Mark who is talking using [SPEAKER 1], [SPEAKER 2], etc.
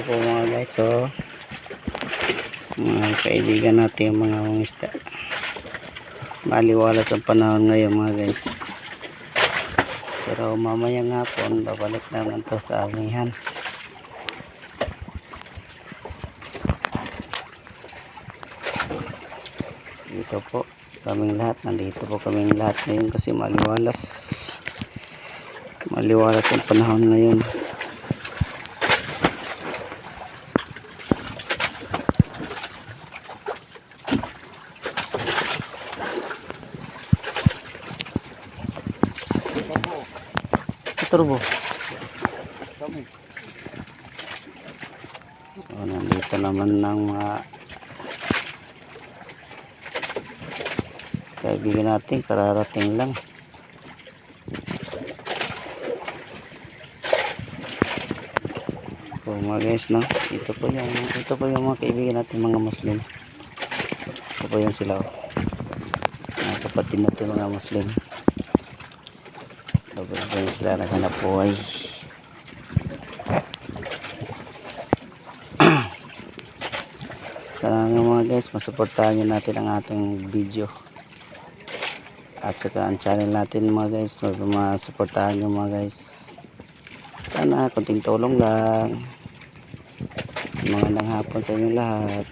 [SPEAKER 1] po mga guys, so mga kaibigan natin yung mga isda. Maliwalas ang panahon ngayon mga guys, pero mamayang hapon babalik naman to sa amihan. Dito po kaming lahat, nandito po kaming lahat ngayon kasi maliwalas ang panahon ngayon. Turbo. So, nandito naman ng mga kaibigan natin, kararating lang. So mga guys, no, ito po yung mga kaibigan natin mga Muslim. Ito po yung sila, mga kapatid natin mga Muslim. Doon sila naghanap buhay. Sana nga mga guys, masuportahan nyo natin ang ating video at saka ang channel natin mga guys. Masuportahan nyo mga guys. Sana konting tulong lang. Magandang hapon sa inyo lahat.